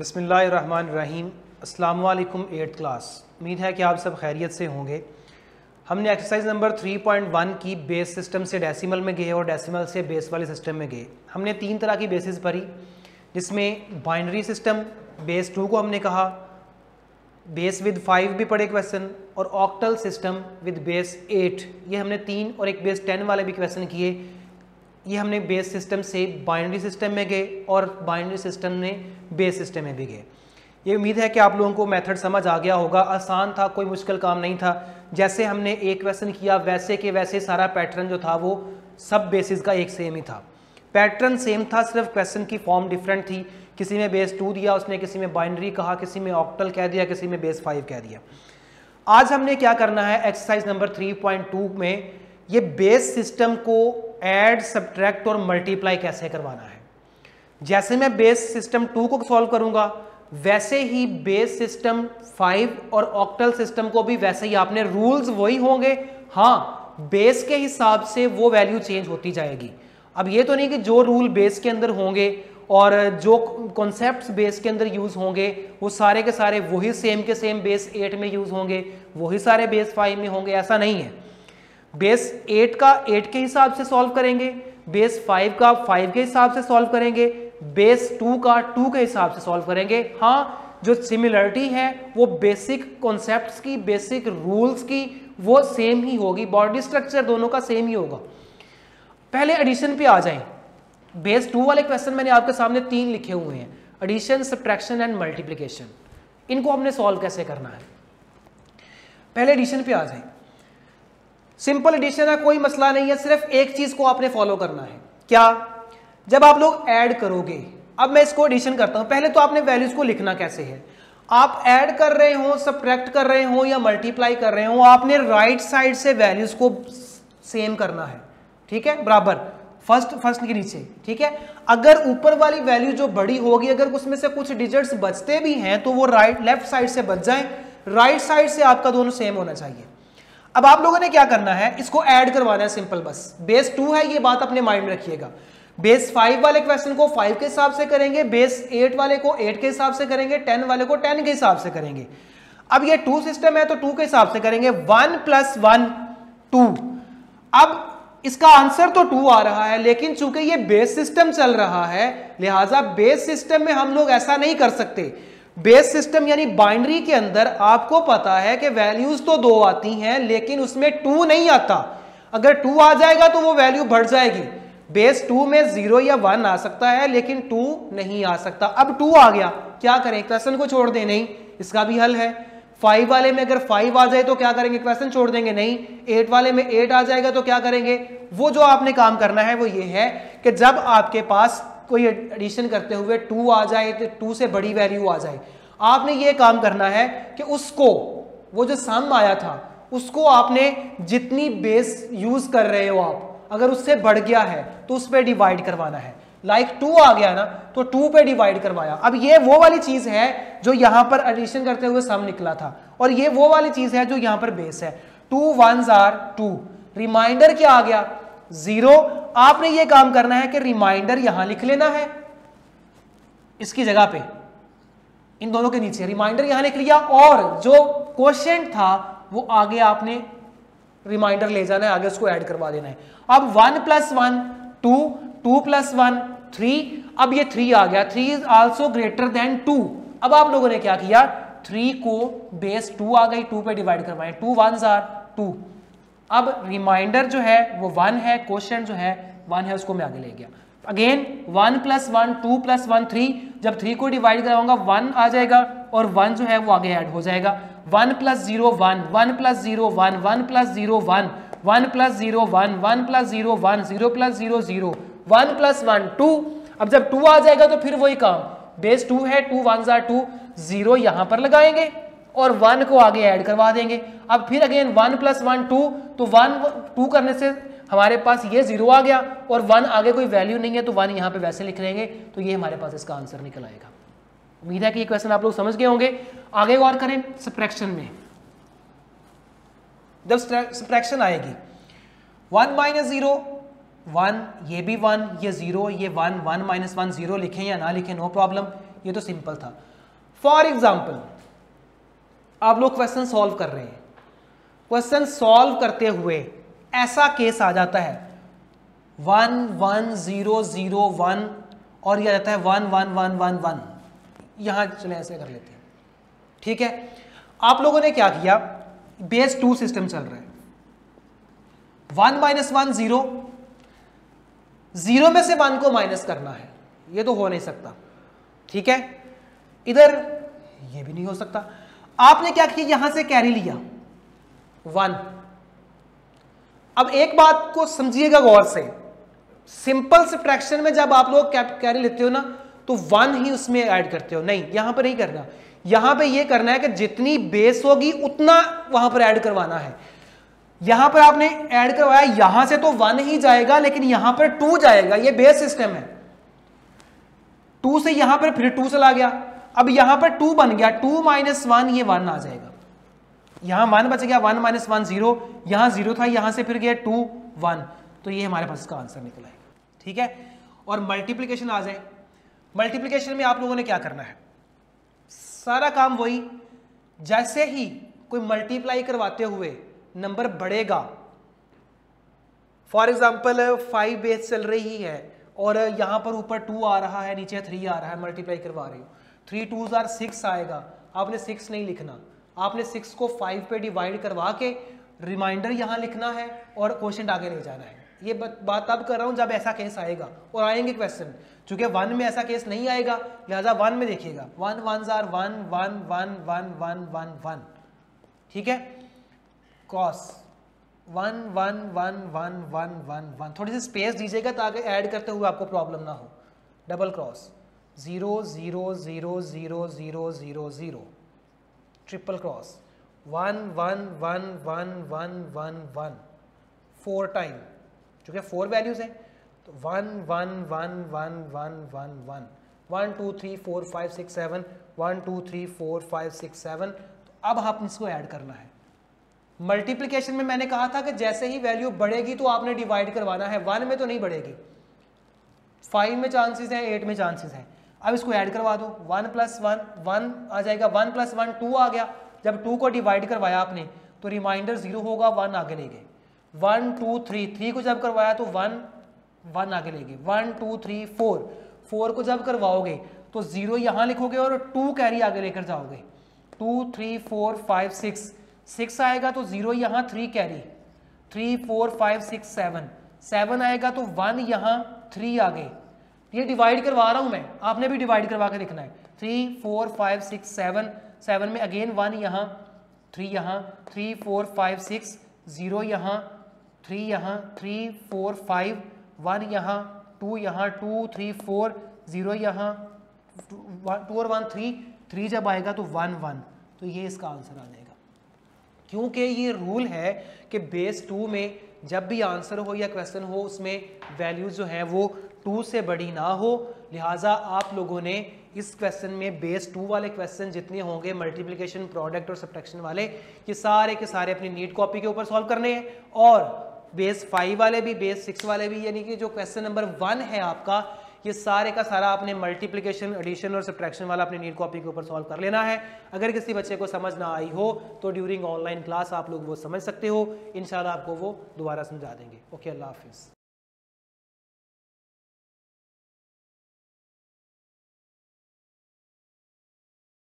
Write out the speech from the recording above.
बिस्मिल्लाहिर्रहमानिर्रहीम। अस्सलाम वालेकुम 8th क्लास। उम्मीद है कि आप सब खैरियत से होंगे। हमने एक्सरसाइज नंबर 3.1 की बेस सिस्टम से डेसिमल में गए और डेसिमल से बेस वाले सिस्टम में गए। हमने 3 तरह की बेसिस पढ़ी, जिसमें बाइनरी सिस्टम बेस 2 को हमने कहा, बेस विद 5 भी पढ़े क्वेश्चन, और ऑक्टल सिस्टम विद बेस 8, ये हमने 3 और एक बेस 10 वाले भी क्वेश्चन किए। ये हमने बेस सिस्टम से बाइनरी सिस्टम में गए और बाइनरी सिस्टम ने बेस सिस्टम में भी गए। ये उम्मीद है कि आप लोगों को मेथड समझ आ गया होगा। आसान था, कोई मुश्किल काम नहीं था। जैसे हमने एक क्वेश्चन किया वैसे के वैसे सारा पैटर्न जो था वो सब बेसिस का एक सेम ही था। पैटर्न सेम था, सिर्फ क्वेश्चन की फॉर्म डिफरेंट थी। किसी में बेस 2 दिया उसने, किसी में बाइनरी कहा, किसी में ऑक्टल कह दिया, किसी में बेस 5 कह दिया। आज हमने क्या करना है, एक्सरसाइज नंबर 3.2 में ये बेस सिस्टम को ऐड, सब्ट्रैक्ट और मल्टीप्लाई कैसे करवाना है। जैसे मैं बेस सिस्टम 2 को सॉल्व करूंगा वैसे ही बेस सिस्टम 5 और ऑक्टल सिस्टम को भी वैसे ही आपने, रूल्स वही होंगे, हाँ बेस के हिसाब से वो वैल्यू चेंज होती जाएगी। अब ये तो नहीं कि जो रूल बेस के अंदर होंगे और जो कॉन्सेप्ट्स बेस के अंदर यूज होंगे वो सारे के सारे वही सेम के सेम बेस 8 में यूज होंगे, वही सारे बेस 5 में होंगे, ऐसा नहीं है। बेस 8 का 8 के हिसाब से सॉल्व करेंगे, बेस 5 का 5 के हिसाब से सॉल्व करेंगे, बेस 2 का 2 के हिसाब से सॉल्व करेंगे। हाँ, जो सिमिलरिटी है वो बेसिक कॉन्सेप्ट्स की, बेसिक रूल्स की वो सेम ही होगी, बॉडी स्ट्रक्चर दोनों का सेम ही होगा। पहले एडिशन पे आ जाएं। बेस 2 वाले क्वेश्चन मैंने आपके सामने 3 लिखे हुए हैं, एडिशन, सब्ट्रैक्शन एंड मल्टीप्लिकेशन। इनको हमने सॉल्व कैसे करना है। पहले एडिशन पे आ जाएं। सिंपल एडिशन है, कोई मसला नहीं है, सिर्फ एक चीज को आपने फॉलो करना है। क्या? जब आप लोग ऐड करोगे, अब मैं इसको एडिशन करता हूं, पहले तो आपने वैल्यूज को लिखना कैसे है। आप ऐड कर रहे हो, सब्ट्रैक्ट कर रहे हो या मल्टीप्लाई कर रहे हो, आपने राइट साइड से वैल्यूज को सेम करना है, ठीक है, बराबर, फर्स्ट के नीचे, ठीक है। अगर ऊपर वाली वैल्यू जो बड़ी होगी, अगर उसमें से कुछ डिजिट्स बचते भी हैं तो वो लेफ्ट साइड से बच जाएं, राइट साइड से आपका दोनों सेम होना चाहिए। अब आप लोगों ने क्या करना है, इसको ऐड करवाना है, सिंपल बस। बेस 2 है, ये बात अपने माइंड में रखिएगा। बेस 5 वाले क्वेश्चन को 5 के हिसाब से करेंगे, बेस 8 वाले को 8 के हिसाब से करेंगे, 10 वाले को 10 के हिसाब से करेंगे। अब ये 2 सिस्टम है तो 2 के हिसाब से करेंगे। 1 + 1 2। अब इसका आंसर तो 2 आ रहा है, लेकिन चूंकि ये बेस सिस्टम चल रहा है लिहाजा बेस सिस्टम में हम लोग ऐसा नहीं कर सकते। बेस सिस्टम यानी बाइनरी के अंदर आपको पता है कि वैल्यूज तो 2 आती हैं लेकिन उसमें 2 नहीं आता। अगर 2 आ जाएगा तो वो वैल्यू बढ़ जाएगी। बेस 2 में 0 या 1 आ सकता है लेकिन 2 नहीं आ सकता। अब 2 आ गया, क्या करें, क्वेश्चन को छोड़ दें? नहीं, इसका भी हल है। 5 वाले में अगर 5 आ जाए तो क्या करेंगे, क्वेश्चन छोड़ देंगे? नहीं। 8 वाले में 8 आ जाएगा तो क्या करेंगे? वो जो आपने काम करना है वो ये है कि जब आपके पास कोई एडिशन करते हुए 2 आ जाए तो 2 से बड़ी वैल्यू आ जाए, आपने ये काम करना है कि उसको, वो जो सम आया था उसको आपने जितनी बेस यूज कर रहे हो आप, अगर उससे बढ़ गया है तो उस पर डिवाइड करवाना है। लाइक 2 आ गया ना तो 2 पे डिवाइड करवाया। अब ये वो वाली चीज है जो यहां पर एडिशन करते हुए सम निकला था, और ये वो वाली चीज है जो यहां पर बेस है। 2 1s are 2। रिमाइंडर क्या आ गया? 0। आपने ये काम करना है कि रिमाइंडर यहां लिख लेना है, इसकी जगह पे, इन दोनों के नीचे रिमाइंडर यहां लिख लिया, और जो क्वोशिएंट था वो आगे आपने रिमाइंडर ले जाना है, आगे उसको ऐड करवा देना है। अब 1 + 1 2, 2 + 1 3। अब ये 3 आ गया, 3 इज आल्सो ग्रेटर देन 2। अब आप लोगों ने क्या किया, 3 को बेस 2 आ गई, 2 पे डिवाइड करवाएं। 2 1s are 2। अब रिमाइंडर जो है वो 1 है, क्वोशिएंट जो है 1 है, उसको मैं आगे ले गया। अगेन 1 + 1 2 + 1 3। जब 3 को डिवाइड कराऊंगा 1 आ जाएगा और 1 जो है वो आगे ऐड हो जाएगा। 1 + 0 1, 1 + 0 1, 1 + 0 1, 1 + 0 1, 1 + 0 1, 0 + 0 0, 1 + 1 2। अब जब 2 आ जाएगा तो फिर वही काम, बेस 2 है, 2 1s are 2, 0 यहां पर लगाएंगे और 1 को आगे ऐड करवा देंगे। अब फिर अगेन 1 + 1 2, तो 1 2 करने से हमारे पास ये 0 आ गया और 1 आगे कोई वैल्यू नहीं है तो 1 यहां पे वैसे लिख लेंगे, तो ये हमारे पास इसका आंसर निकल आएगा। उम्मीद है कि ये क्वेश्चन आप लोग समझ गए होंगे। आगे और करें सब्ट्रैक्शन में। जब सब्ट्रैक्शन आएगी 1 - 0 1, ये भी 1, ये 0, ये 1, 1 - 1 0 लिखें या ना लिखें नो प्रॉब्लम। ये तो सिंपल था। फॉर एग्जाम्पल आप लोग क्वेश्चन सॉल्व कर रहे हैं, क्वेश्चन सॉल्व करते हुए ऐसा केस आ जाता है 1 1 0 0 1 और ये आ जाता है 1 1 1 1 1। यहां चले ऐसे कर लेते हैं, ठीक है। आप लोगों ने क्या किया, बेस 2 सिस्टम चल रहा है, 1 - 1 0, 0 में से 1 को माइनस करना है, ये तो हो नहीं सकता, ठीक है। इधर ये भी नहीं हो सकता। आपने क्या किया, यहां से कैरी लिया 1। अब एक बात को समझिएगा गौर से, सिंपल सब्ट्रैक्शन में जब आप लोग कैरी लेते हो ना तो 1 ही उसमें ऐड करते हो, नहीं यहां पर नहीं करना। यहां पे ये करना है कि जितनी बेस होगी उतना वहां पर ऐड करवाना है। यहां पर आपने ऐड करवाया, यहां से तो 1 ही जाएगा लेकिन यहां पर 2 जाएगा, ये बेस सिस्टम है। 2 से यहां पर फिर 2 चला गया, अब यहां पर 2 बन गया, 2 - 1 ये 1 आ जाएगा। यहां 1 बच गया, 1 - 1 0, यहां 0 था, यहां से फिर गया 2 1, तो ये हमारे पास इसका आंसर निकल आएगा, ठीक है। और मल्टीप्लिकेशन आ जाए, मल्टीप्लिकेशन में आप लोगों ने क्या करना है, सारा काम वही, जैसे ही कोई मल्टीप्लाई करवाते हुए नंबर बढ़ेगा, फॉर एग्जांपल 5 बेस चल रही है और यहां पर ऊपर 2 आ रहा है, नीचे 3 आ रहा है, मल्टीप्लाई करवा रही हो, 3 2s are 6 आएगा। आपने 6 नहीं लिखना, आपने 6 को 5 पे डिवाइड करवा के रिमाइंडर यहां लिखना है और क्वेश्चन आगे ले जाना है। ये बात तब कर रहा हूं जब ऐसा केस आएगा, और आएंगे क्वेश्चन, चूंकि 1 में ऐसा केस नहीं आएगा लिहाजा 1 में देखिएगा 1 1s are 1 1 1 1 1 1 1, ठीक है। क्रॉस 1 1 1 1 1 1 1, थोड़ी सी स्पेस दीजिएगा ताकि ऐड करते हुए आपको प्रॉब्लम ना हो। Double cross 0 0 0 0 0 0 0, triple cross 1 1 1 1 1 1 1, 4 time, चूंकि 4 वैल्यूज हैं तो 1 1 1 1 1 1 1, 1 2 3 4 5 6 7, 1 2 3 4 5 6 7। तो अब आप इसको ऐड करना है। मल्टीप्लिकेशन में मैंने कहा था कि जैसे ही वैल्यू बढ़ेगी तो आपने डिवाइड करवाना है, 1 में तो नहीं बढ़ेगी, 5 में चांसेस हैं, 8 में चांसेस हैं। अब इसको ऐड करवा दो, 1 + 1 1 आ जाएगा, 1 + 1 2 आ गया। जब 2 को डिवाइड करवाया आपने तो रिमाइंडर 0 होगा, 1 आगे ले गए। 1 2 3, 3 को जब करवाया तो 1 1 आगे ले गए। 1 2 3 4, 4 को जब करवाओगे तो 0 यहाँ लिखोगे और 2 कैरी आगे लेकर जाओगे। 2 3 4 5 6, 6 आएगा तो 0 यहाँ, 3 कैरी, 3 4 5 6 7, 7 आएगा तो 1 यहाँ, 3 आगे। ये डिवाइड करवा रहा हूं मैं, आपने भी डिवाइड करवा के लिखना है। 3 4 5 6 7, 7 में अगेन 1 यहाँ, 3 यहाँ, 3 4 5 6, 0 यहाँ, 3 यहाँ, 3 4 5, 1 यहाँ, 2 यहाँ, 2 3 4, 0 यहाँ, 2 और 1 3, 3 जब आएगा तो 1 1, तो ये इसका आंसर आ जाएगा। क्योंकि ये रूल है कि बेस 2 में जब भी आंसर हो या क्वेश्चन हो उसमें वैल्यूज जो है वो 2 से बड़ी ना हो, लिहाजा आप लोगों ने इस क्वेश्चन में बेस 2 वाले क्वेश्चन जितने होंगे मल्टीप्लिकेशन, प्रोडक्ट और सब्ट्रैक्शन वाले, ये सारे के सारे अपनी नीट कॉपी के ऊपर सॉल्व करने हैं। और बेस 5 वाले भी, बेस 6 वाले भी, यानी कि जो क्वेश्चन नंबर 1 है आपका, ये सारे का सारा आपने मल्टीप्लिकेशन, एडिशन और सब्ट्रैक्शन वाला अपनी नीट कॉपी के ऊपर सॉल्व कर लेना है। अगर किसी बच्चे को समझ ना आई हो तो ड्यूरिंग ऑनलाइन क्लास आप लोग वो समझ सकते हो, इंशाल्लाह आपको वो दोबारा समझा देंगे। ओके, अल्लाह हाफिज़।